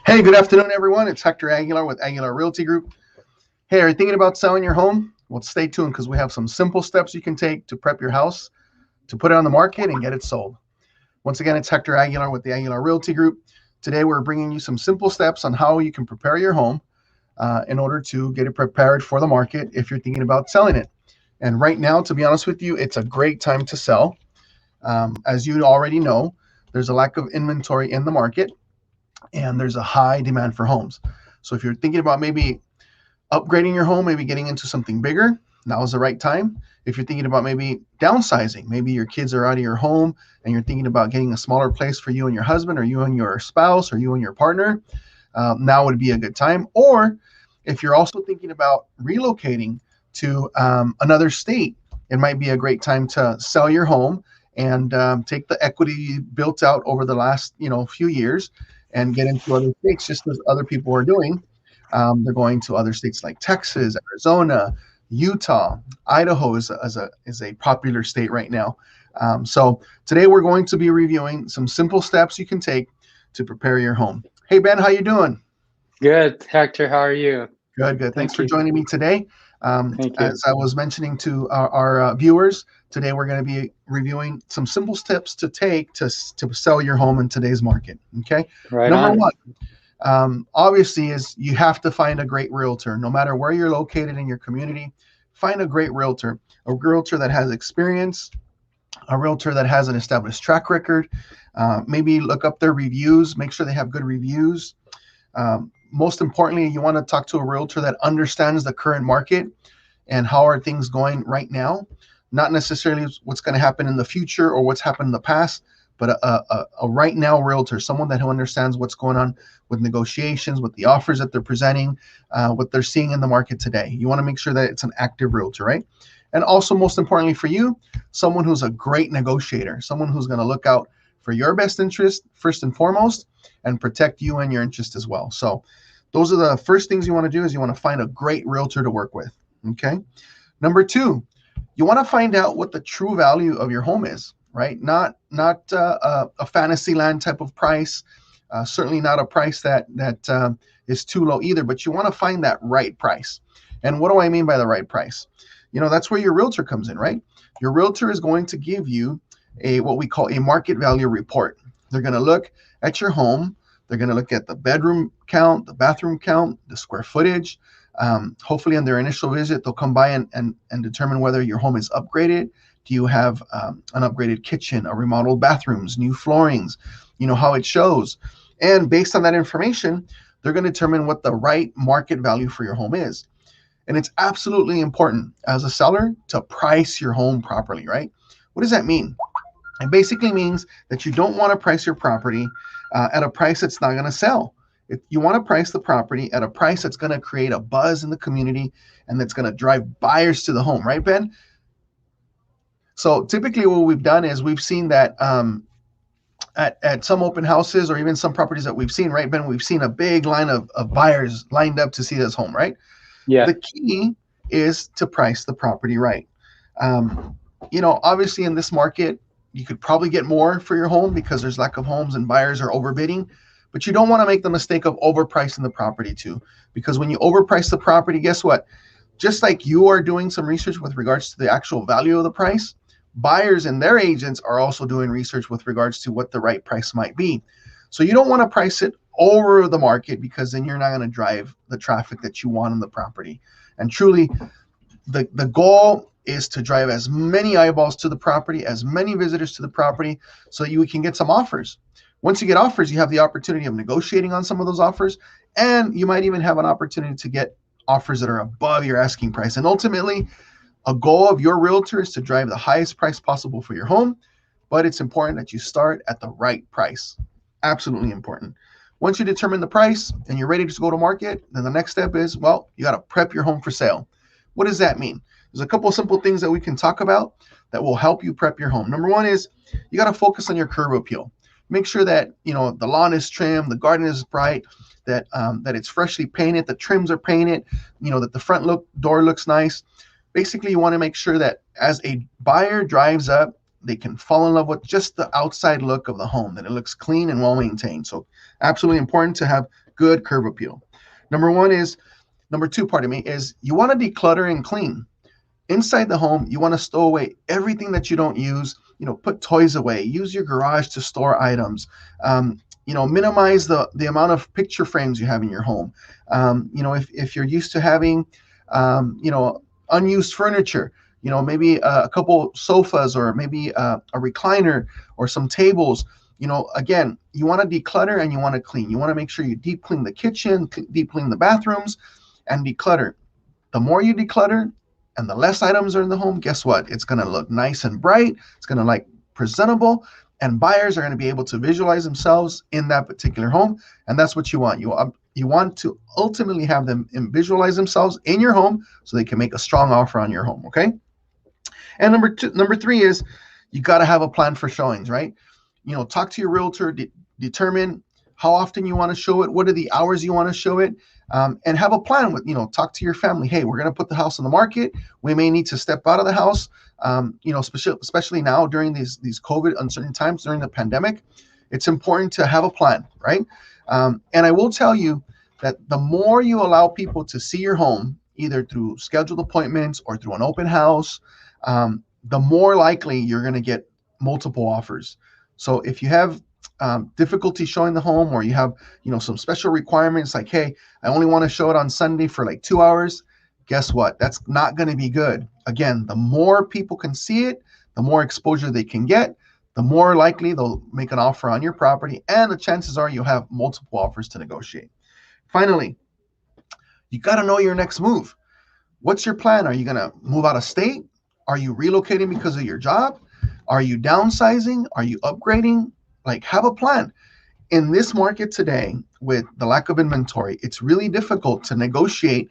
Hey, good afternoon, everyone. It's Hector Aguilar with Aguilar Realty Group. Hey, are you thinking about selling your home? Well, stay tuned because we have some simple steps you can take to prep your house, to put it on the market and get it sold. Once again, it's Hector Aguilar with the Aguilar Realty Group. Today, we're bringing you some simple steps on how you can prepare your home in order to get it prepared for the market if you're thinking about selling it. And right now, to be honest with you, it's a great time to sell. As you already know, there's a lack of inventory in the market, and there's a high demand for homes. So if you're thinking about maybe upgrading your home, maybe getting into something bigger, now is the right time. If you're thinking about maybe downsizing, maybe your kids are out of your home and you're thinking about getting a smaller place for you and your husband, or you and your spouse, or you and your partner, now would be a good time. Or if you're also thinking about relocating to another state, it might be a great time to sell your home and take the equity you built out over the last few years and get into other states, just as other people are doing. They're going to other states like Texas, Arizona, Utah, Idaho is a popular state right now. So today we're going to be reviewing some simple steps you can take to prepare your home. Hey, Ben, how you doing? Good, Hector. How are you? Good. Thanks for joining me today. Thank you. As I was mentioning to our viewers, today we're going to be reviewing some simple steps to take to sell your home in today's market. Okay. Right Number on. one, obviously, is you have to find a great realtor. No matter where you're located in your community, find a great realtor that has experience, a realtor that has an established track record. Maybe look up their reviews, make sure they have good reviews. Most importantly, you want to talk to a realtor that understands the current market and how are things going right now, not necessarily what's going to happen in the future or what's happened in the past, but a right now realtor, someone that who understands what's going on with negotiations, with the offers that they're presenting, what they're seeing in the market today. You want to make sure that it's an active realtor, right? And also, most importantly for you, someone who's a great negotiator, someone who's going to look out for your best interest first and foremost and protect you and your interest as well. So those are the first things you want to do, is you want to find a great realtor to work with. Okay. Number two, you want to find out what the true value of your home is, right? Not a fantasy land type of price, certainly not a price that is too low either, but you want to find that right price. And what do I mean by the right price? That's where your realtor comes in, right? Your realtor is going to give you what we call a market value report. They're going to look at your home. They're going to look at the bedroom count, the bathroom count, the square footage. Hopefully in their initial visit, they'll come by and determine whether your home is upgraded. Do you have an upgraded kitchen, a remodeled bathrooms, new floorings, how it shows. And based on that information, they're going to determine what the right market value for your home is. And it's absolutely important as a seller to price your home properly, right? What does that mean? It basically means that you don't want to price your property at a price that's not going to sell. You want to price the property at a price that's going to create a buzz in the community and that's going to drive buyers to the home, right, Ben? So typically what we've done is we've seen that at some open houses or even some properties that we've seen, right, Ben, we've seen a big line of buyers lined up to see this home, right? Yeah. The key is to price the property right. Obviously in this market, you could probably get more for your home because there's lack of homes and buyers are overbidding, but you don't want to make the mistake of overpricing the property too, because when you overprice the property, guess what? Just like you are doing some research with regards to the actual value of the price, buyers and their agents are also doing research with regards to what the right price might be. So you don't want to price it over the market, because then you're not going to drive the traffic that you want on the property. And truly, the goal is to drive as many eyeballs to the property, as many visitors to the property, so you can get some offers. Once you get offers, you have the opportunity of negotiating on some of those offers, and you might even have an opportunity to get offers that are above your asking price. And ultimately, a goal of your realtor is to drive the highest price possible for your home, but it's important that you start at the right price. Absolutely important. Once you determine the price and you're ready to go to market, then the next step is, well, you got to prep your home for sale. What does that mean? There's a couple of simple things that we can talk about that will help you prep your home. Number one is you got to focus on your curb appeal. Make sure that the lawn is trimmed, the garden is bright, that it's freshly painted, the trims are painted, that the front door looks nice. Basically, you want to make sure that as a buyer drives up, they can fall in love with just the outside look of the home, that it looks clean and well maintained. So absolutely important to have good curb appeal. Number two, pardon me, is you want to declutter and clean. Inside the home, you want to stow away everything that you don't use. Put toys away. Use your garage to store items. Minimize the amount of picture frames you have in your home. If you're used to having, unused furniture, maybe a couple sofas or maybe a recliner or some tables. Again, you want to declutter and you want to clean. You want to make sure you deep clean the kitchen, deep clean the bathrooms, and declutter. The more you declutter and the less items are in the home, guess what? It's going to look nice and bright. It's going to look presentable, and buyers are going to be able to visualize themselves in that particular home. And that's what you want. You want to ultimately have them visualize themselves in your home so they can make a strong offer on your home. Okay. And number three is you got to have a plan for showings, right? Talk to your realtor, determine how often you want to show it, what are the hours you want to show it, and have a plan with, talk to your family. Hey, we're going to put the house on the market. We may need to step out of the house, especially now during these COVID uncertain times during the pandemic. It's important to have a plan, right? And I will tell you that the more you allow people to see your home, either through scheduled appointments or through an open house, the more likely you're going to get multiple offers. So if you have difficulty showing the home, or you have some special requirements like, hey, I only want to show it on Sunday for like 2 hours, guess what? That's not going to be good. Again, the more people can see it, the more exposure they can get, the more likely they'll make an offer on your property, and the chances are you'll have multiple offers to negotiate. Finally, you got to know your next move. What's your plan? Are you going to move out of state? Are you relocating because of your job? Are you downsizing? Are you upgrading? Have a plan. In this market today, with the lack of inventory, it's really difficult to negotiate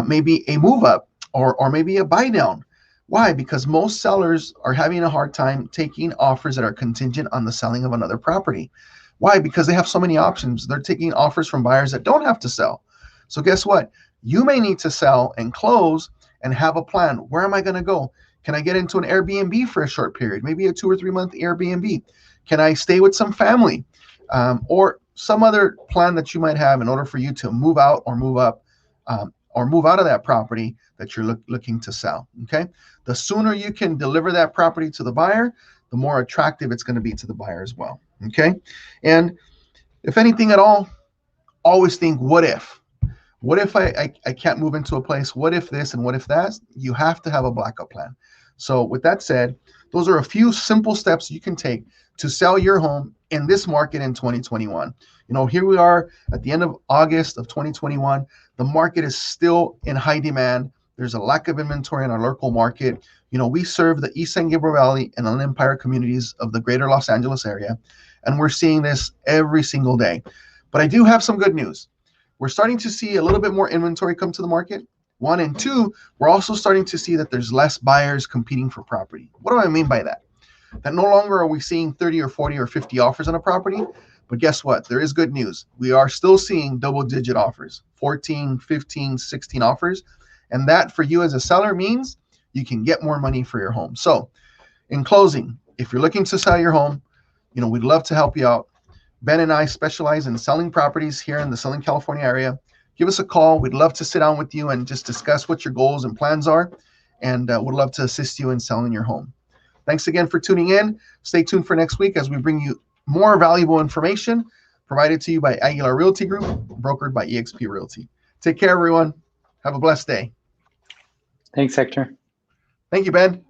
maybe a move up or maybe a buy down. Why? Because most sellers are having a hard time taking offers that are contingent on the selling of another property. Why? Because they have so many options. They're taking offers from buyers that don't have to sell. So guess what? You may need to sell and close and have a plan. Where am I going to go? Can I get into an Airbnb for a short period? Maybe a 2 or 3 month Airbnb. Can I stay with some family? Or some other plan that you might have in order for you to move out or move up or move out of that property that you're looking to sell. Okay. The sooner you can deliver that property to the buyer, the more attractive it's going to be to the buyer as well. Okay. And if anything at all, always think, what if? What if I can't move into a place? What if this and what if that? You have to have a backup plan. So with that said, those are a few simple steps you can take to sell your home in this market in 2021. Here we are at the end of August of 2021. The market is still in high demand. There's a lack of inventory in our local market. We serve the East San Gabriel Valley and Inland Empire communities of the greater Los Angeles area, and we're seeing this every single day. But I do have some good news. We're starting to see a little bit more inventory come to the market. 1 and 2, we're also starting to see that there's less buyers competing for property. What do I mean by that? That no longer are we seeing 30 or 40 or 50 offers on a property, but guess what? There is good news. We are still seeing double-digit offers, 14, 15, 16 offers. And that for you as a seller means you can get more money for your home. So in closing, if you're looking to sell your home, we'd love to help you out. Ben and I specialize in selling properties here in the Southern California area. Give us a call. We'd love to sit down with you and just discuss what your goals and plans are. And we'd love to assist you in selling your home. Thanks again for tuning in. Stay tuned for next week as we bring you more valuable information provided to you by Aguilar Realty Group, brokered by eXp Realty. Take care, everyone. Have a blessed day. Thanks, Hector. Thank you, Ben.